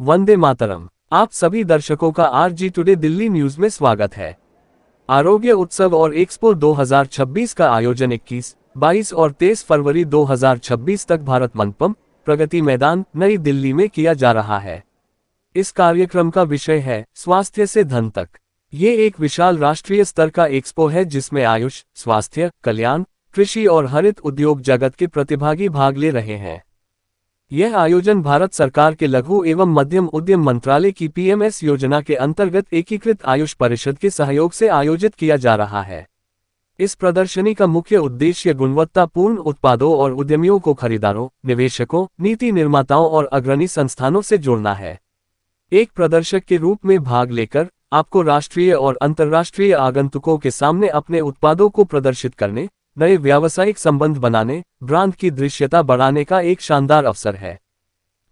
वंदे मातरम। आप सभी दर्शकों का आरजी टुडे दिल्ली न्यूज में स्वागत है। आरोग्य उत्सव और एक्सपो 2026 का आयोजन 21, 22 और 23 फरवरी 2026 तक भारत मंडपम, प्रगति मैदान, नई दिल्ली में किया जा रहा है। इस कार्यक्रम का विषय है स्वास्थ्य से धन तक। ये एक विशाल राष्ट्रीय स्तर का एक्सपो है जिसमें आयुष, स्वास्थ्य, कल्याण, कृषि और हरित उद्योग जगत के प्रतिभागी भाग ले रहे हैं। यह आयोजन भारत सरकार के लघु एवं मध्यम उद्यम मंत्रालय की पीएमएस योजना के अंतर्गत एकीकृत आयुष परिषद के सहयोग से आयोजित किया जा रहा है। इस प्रदर्शनी का मुख्य उद्देश्य गुणवत्तापूर्ण उत्पादों और उद्यमियों को खरीदारों, निवेशकों, नीति निर्माताओं और अग्रणी संस्थानों से जोड़ना है। एक प्रदर्शक के रूप में भाग लेकर आपको राष्ट्रीय और अंतर्राष्ट्रीय आगंतुकों के सामने अपने उत्पादों को प्रदर्शित करने, नए व्यावसायिक संबंध बनाने, ब्रांड की दृश्यता बढ़ाने का एक शानदार अवसर है।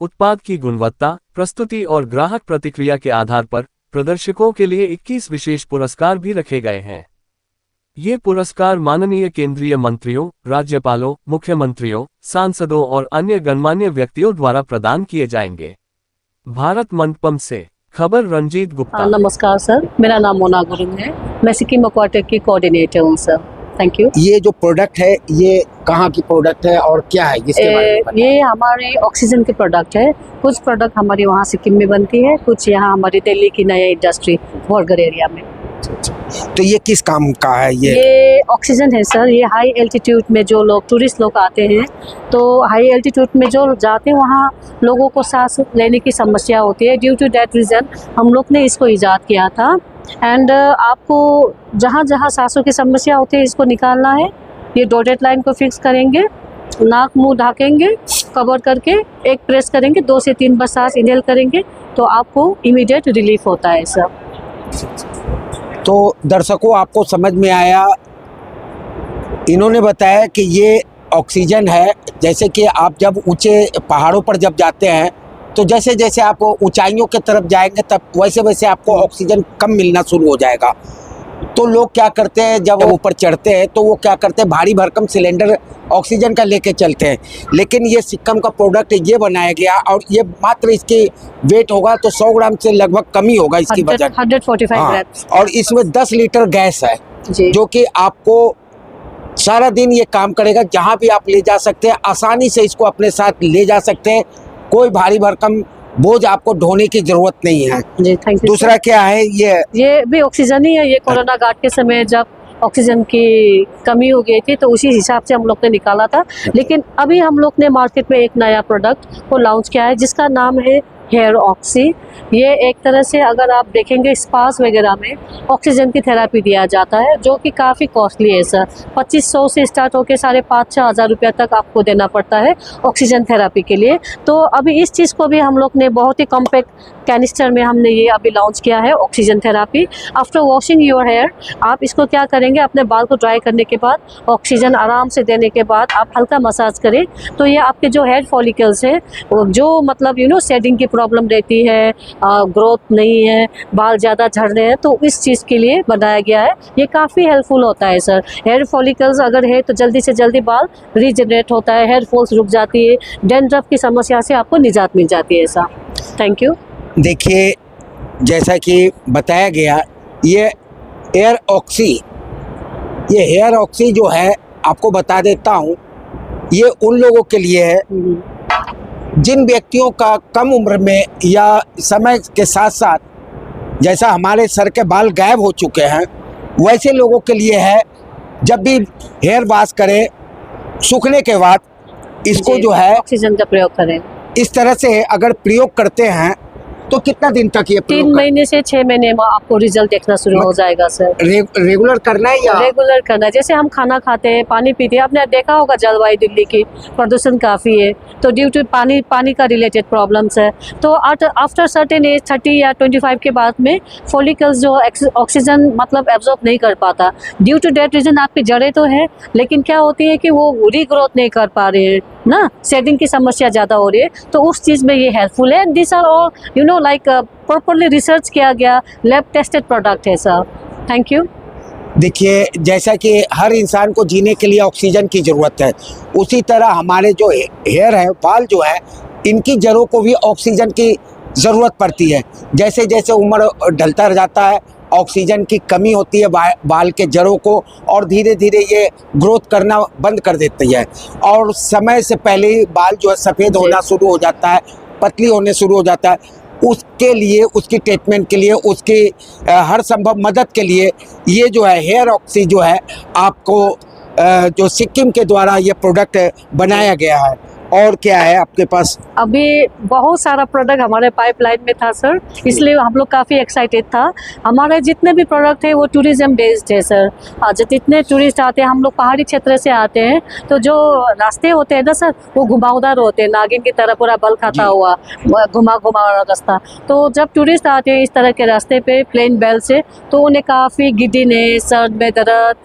उत्पाद की गुणवत्ता, प्रस्तुति और ग्राहक प्रतिक्रिया के आधार पर प्रदर्शकों के लिए 21 विशेष पुरस्कार भी रखे गए हैं। ये पुरस्कार माननीय केंद्रीय मंत्रियों, राज्यपालों, मुख्यमंत्रियों, सांसदों और अन्य गणमान्य व्यक्तियों द्वारा प्रदान किए जाएंगे। भारत मंडपम से खबर रंजीत गुप्ता। नमस्कार सर, मेरा नाम मोना गुरुंग है। मैं सिक्किम एक्वाटेक की कोऑर्डिनेटर हूँ सर। Thank you. ये जो प्रोडक्ट है ये कहाँ की प्रोडक्ट है और क्या है इसके बारे में? ये हमारे ऑक्सीजन के प्रोडक्ट है। कुछ प्रोडक्ट हमारी वहाँ सिक्किम में बनती है, कुछ यहाँ हमारी दिल्ली की नया इंडस्ट्री वॉर्गर एरिया में। तो ये किस काम का है? ये ऑक्सीजन है सर। ये हाई एल्टीट्यूड में जो लोग टूरिस्ट लोग आते हैं, तो हाई एल्टीट्यूड में जो जाते हैं वहाँ लोगों को सांस लेने की समस्या होती है। ड्यू टू दैट रीज़न हम लोग ने इसको ईजाद किया था। एंड आपको जहाँ जहाँ सांसों की समस्या होती है इसको निकालना है। ये डॉटेड लाइन को फिक्स करेंगे, नाक मुंह ढकेंगे, कवर करके एक प्रेस करेंगे, 2 से 3 बार सांस इनहेल करेंगे तो आपको इमीडिएट रिलीफ होता है सर। तो दर्शकों आपको समझ में आया, इन्होंने बताया कि ये ऑक्सीजन है। जैसे कि आप जब ऊंचे पहाड़ों पर जब जाते हैं तो जैसे जैसे आप ऊंचाइयों की तरफ जाएंगे तब वैसे वैसे आपको ऑक्सीजन कम मिलना शुरू हो जाएगा। तो लोग क्या करते हैं, जब ऊपर चढ़ते हैं तो वो क्या करते हैं, भारी भरकम सिलेंडर ऑक्सीजन का लेके चलते हैं। लेकिन ये सिक्किम का प्रोडक्ट ये बनाया गया और ये मात्र इसकी वेट होगा तो 100 ग्राम से लगभग कम ही होगा इसकी वजन, 145 ग्राम। और इसमें 10 लीटर गैस है जो कि आपको सारा दिन ये काम करेगा। जहाँ भी आप ले जा सकते हैं, आसानी से इसको अपने साथ ले जा सकते हैं। कोई भारी भरकम बोझ आपको ढोने की जरूरत नहीं है जी। Thank you. दूसरा क्या है? ये भी ऑक्सीजन ही है। ये कोरोना काल के समय जब ऑक्सीजन की कमी हो गई थी तो उसी हिसाब से हम लोग ने निकाला था। लेकिन अभी हम लोग ने मार्केट में एक नया प्रोडक्ट को लॉन्च किया है जिसका नाम है हेयर ऑक्सी। ये एक तरह से अगर आप देखेंगे स्पास वगैरह में ऑक्सीजन की थेरेपी दिया जाता है जो कि काफ़ी कॉस्टली है सर। 2500 से स्टार्ट होकर 5,500-6 हज़ार रुपया तक आपको देना पड़ता है ऑक्सीजन थेरेपी के लिए। तो अभी इस चीज़ को भी हम लोग ने बहुत ही कॉम्पैक्ट कैनिस्टर में हमने ये अभी लॉन्च किया है oxygen therapy. After washing your hair आप इसको क्या करेंगे, अपने बाल को ड्राई करने के बाद ऑक्सीजन आराम से देने के बाद आप हल्का मसाज करें तो ये आपके जो हेयर फॉलिकल्स है जो मतलब शेडिंग की प्रॉब्लम रहती है, ग्रोथ नहीं है, बाल ज़्यादा झड़ रहे हैं, तो इस चीज़ के लिए बनाया गया है। ये काफ़ी हेल्पफुल होता है सर। हेयर फॉलिकल्स अगर है तो जल्दी से जल्दी बाल रीजनरेट होता है, हेयर फॉल्स रुक जाती है, डैंड्रफ की समस्या से आपको निजात मिल जाती है सर। Thank you. देखिए जैसा कि बताया गया, ये हेयर ऑक्सी जो है आपको बता देता हूँ, ये उन लोगों के लिए है जिन व्यक्तियों का कम उम्र में या समय के साथ साथ जैसा हमारे सर के बाल गायब हो चुके हैं वैसे लोगों के लिए है। जब भी हेयर वॉश करें सूखने के बाद इसको जो है ऑक्सीजन का प्रयोग करें। इस तरह से अगर प्रयोग करते हैं तो कितना दिन तक ये 3 महीने से 6 महीने में आपको रिजल्ट देखना शुरू हो जाएगा सर। रेगुलर करना है या रेगुलर करना है। जैसे हम खाना खाते हैं, पानी पीते हैं, आपने देखा होगा जलवायु दिल्ली की प्रदूषण काफ़ी है तो ड्यू टू पानी का रिलेटेड प्रॉब्लम्स है। तो आफ्टर सर्टेन एज 30 या 25 के बाद में फॉलिकल्स जो ऑक्सीजन मतलब एब्जॉर्ब नहीं कर पाता। ड्यू टू दैट रीज़न आपकी जड़ें तो है लेकिन क्या होती है कि वो रीग्रोथ नहीं कर पा रहे हैं ना, शेडिंग की समस्या ज़्यादा हो रही है, तो उस चीज़ में ये हेल्पफुल है। This are all like properly research किया गया, लैब टेस्टेड प्रोडक्ट है सर। Thank you. देखिए जैसा कि हर इंसान को जीने के लिए ऑक्सीजन की ज़रूरत है, उसी तरह हमारे जो हेयर है, बाल जो है, इनकी जड़ों को भी ऑक्सीजन की ज़रूरत पड़ती है। जैसे जैसे उम्र ढलता जाता है, ऑक्सीजन की कमी होती है बाल के जड़ों को, और धीरे धीरे ये ग्रोथ करना बंद कर देती है, और समय से पहले ही बाल जो है सफ़ेद होना शुरू हो जाता है, पतली होने शुरू हो जाता है। उसके लिए, उसकी ट्रीटमेंट के लिए, उसकी हर संभव मदद के लिए ये जो है हेयर ऑक्सी जो है आपको जो सिक्किम के द्वारा ये प्रोडक्ट बनाया गया है। और क्या है आपके पास? अभी बहुत सारा प्रोडक्ट हमारे पाइपलाइन में था सर, इसलिए हम लोग काफ़ी एक्साइटेड था। हमारे जितने भी प्रोडक्ट है वो टूरिज्म बेस्ड है सर। आज जितने टूरिस्ट आते हैं, हम लोग पहाड़ी क्षेत्र से आते हैं, तो जो रास्ते होते हैं ना सर, वो घुमावदार होते हैं, नागिन की तरह पूरा बल खाता हुआ घुमा वाला रास्ता। तो जब टूरिस्ट आते हैं इस तरह के रास्ते पे प्लेन बेल से, तो उन्हें काफ़ी गिड्डीनेस, सर में दर्द,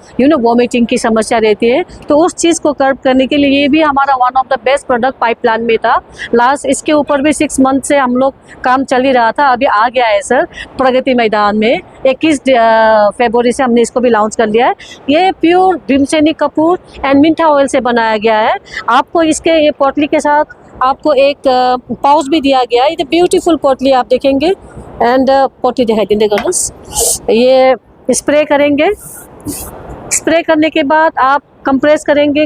वॉमिटिंग की समस्या रहती है। तो उस चीज़ को कर्व करने के लिए ये भी हमारा one of the best product pipeline में था। लास्ट इसके ऊपर भी 6 मंथ से हम लोग काम चल ही रहा था। अभी आ गया है सर प्रगति मैदान में, 21 फरवरी से हमने इसको भी लॉन्च कर लिया है। ये प्योर भीमसेनी कपूर एंड मिंथा ऑयल से बनाया गया है। आपको इसके ये पोटली के साथ आपको एक पाउच भी दिया गया है। ये ब्यूटीफुल पोटली आप देखेंगे, एंड पोटली दिखाई देंगे गर्ल्स। ये स्प्रे करेंगे, स्प्रे करने के बाद आप कंप्रेस करेंगे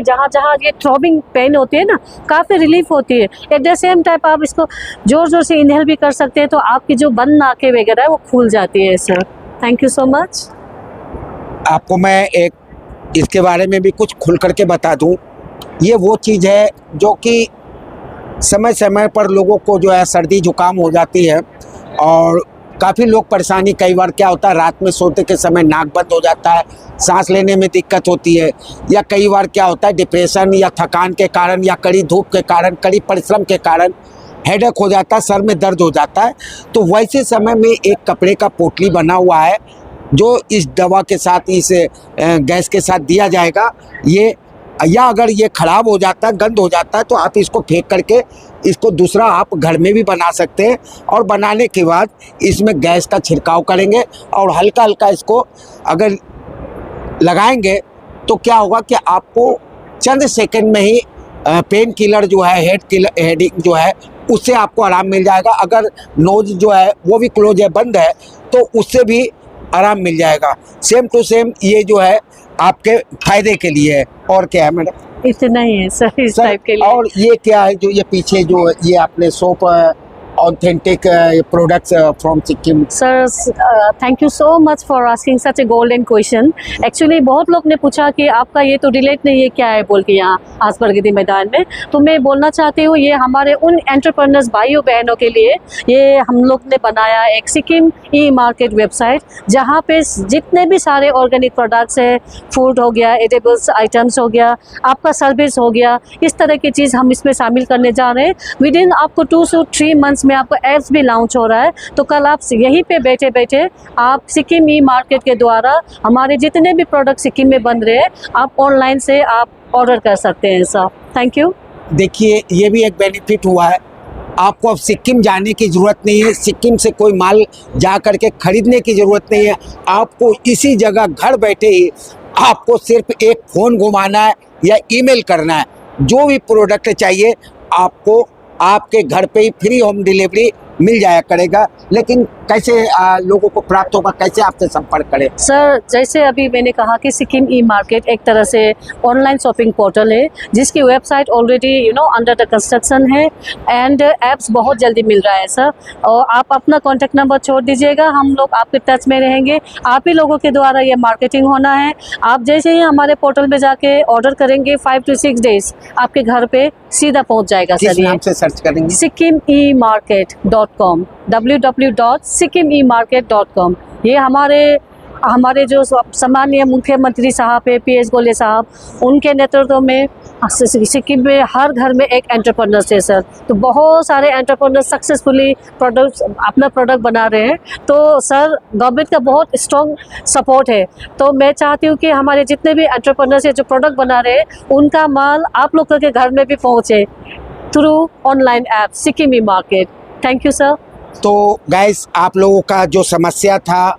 जहाँ जहाँ ये थ्रॉबिंग पेन होती है ना, काफ़ी रिलीफ होती है। एट द सेम टाइम आप इसको ज़ोर ज़ोर से इनहेल भी कर सकते हैं, तो आपकी जो बंद नाकें वगैरह है वो खुल जाती है sir. Thank you so much. आपको मैं एक इसके बारे में भी कुछ खुल करके बता दूं। ये वो चीज़ है जो कि समय समय पर लोगों को जो है सर्दी जुकाम हो जाती है, और काफ़ी लोग परेशानी, कई बार क्या होता है रात में सोते के समय नाक बंद हो जाता है, सांस लेने में दिक्कत होती है, या कई बार क्या होता है डिप्रेशन या थकान के कारण या कड़ी धूप के कारण, कड़ी परिश्रम के कारण हेडेक हो जाता है, सर में दर्द हो जाता है। तो वैसे समय में एक कपड़े का पोटली बना हुआ है जो इस दवा के साथ, इस गैस के साथ दिया जाएगा। ये, या अगर ये ख़राब हो जाता है, गंद हो जाता है, तो आप इसको फेंक करके इसको दूसरा आप घर में भी बना सकते हैं। और बनाने के बाद इसमें गैस का छिड़काव करेंगे और हल्का हल्का इसको अगर लगाएंगे तो क्या होगा कि आपको चंद सेकंड में ही पेन किलर जो है, हेडिंग जो है, उससे आपको आराम मिल जाएगा। अगर नोज जो है वो भी क्लोज है, बंद है, तो उससे भी आराम मिल जाएगा। सेम टू सेम ये जो है आपके फायदे के लिए है। और क्या है मैडम? इतना ही है सर इस टाइप के लिए। और ये क्या है जो ये पीछे जो ये आपने soap authentic products from Sikkim? Sir thank you so much for asking such A golden question. Actually बहुत लोग ने पूछा कि आपका ये तो रिलेट नहीं है क्या है बोल के यहाँ आज प्रगति मैदान में। तो मैं बोलना चाहती हूँ ये हमारे उन एंटरप्रेन्योर्स भाइयों बहनों के लिए ये हम लोग ने बनाया एक सिक्किम ई मार्केट वेबसाइट, जहाँ पे जितने भी सारे ऑर्गेनिक प्रोडक्ट्स है, फूड हो गया, एडिबल्स आइटम्स हो गया, आपका सर्विस हो गया, इस तरह की चीज़ हम इसमें शामिल करने जा रहे हैं। विद इन आपको 2 से 3 मंथ्स में आपको ऐप्स भी लॉन्च हो रहा है। तो कल आप यहीं पे बैठे बैठे आप सिक्किम ई मार्केट के द्वारा हमारे जितने भी प्रोडक्ट सिक्किम में बन रहे हैं, आप ऑनलाइन से आप ऑर्डर कर सकते हैं सर। Thank you. देखिए ये भी एक बेनिफिट हुआ है, आपको अब सिक्किम जाने की ज़रूरत नहीं है, सिक्किम से कोई माल जा कर के ख़रीदने की ज़रूरत नहीं है। आपको इसी जगह घर बैठे ही आपको सिर्फ एक फ़ोन घुमाना है या ईमेल करना है, जो भी प्रोडक्ट चाहिए आपको आपके घर पे ही फ्री होम डिलीवरी मिल जाया करेगा। लेकिन कैसे लोगों को प्राप्त होगा, कैसे आपसे संपर्क करें? सर जैसे अभी मैंने कहा कि सिक्किम ई मार्केट एक तरह से ऑनलाइन शॉपिंग पोर्टल है, जिसकी website already under the construction है, एंड एप्स बहुत जल्दी मिल रहा है सर। और आप अपना कॉन्टैक्ट नंबर छोड़ दीजिएगा, हम लोग आपके टच में रहेंगे। आप ही लोगों के द्वारा ये मार्केटिंग होना है। आप जैसे ही हमारे पोर्टल में जाके ऑर्डर करेंगे 5 to 6 डेज आपके घर पे सीधा पहुंच जाएगा किस सर। नाम से सर्च करेंगे? SikkimEmarket.com, www.SikkimEmarket.com। ये हमारे जो सम्मानीय मुख्यमंत्री साहब है PS गोले साहब, उनके नेतृत्व में सिक्किम में हर घर में एक एंटरप्रेन्योर्स है सर। तो बहुत सारे एंटरप्रेन्योर्स सक्सेसफुली अपना प्रोडक्ट बना रहे हैं। तो सर गवर्नमेंट का बहुत स्ट्रॉन्ग सपोर्ट है। तो मैं चाहती हूँ कि हमारे जितने भी एंटरप्रेन्योर्स है जो प्रोडक्ट बना रहे हैं, उनका माल आप लोगों के घर में भी पहुँचे through online app Sikkim E market. Thank you sir. तो गाइस, आप लोगों का जो समस्या था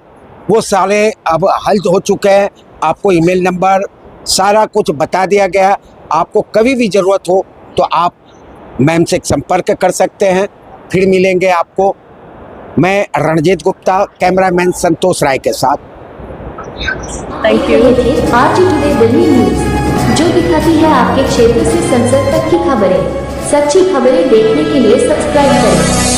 वो सारे अब हल हो चुके हैं। आपको ईमेल नंबर सारा कुछ बता दिया गया। आपको कभी भी ज़रूरत हो तो आप मैम से संपर्क कर सकते हैं। फिर मिलेंगे आपको। मैं रणजीत गुप्ता, कैमरामैन संतोष राय के साथ। Thank you. RG today Delhi news, जो दिखाती है आपके क्षेत्र से संसद तक की खबरें। सच्ची खबरें देखने के लिए सब्सक्राइब करें।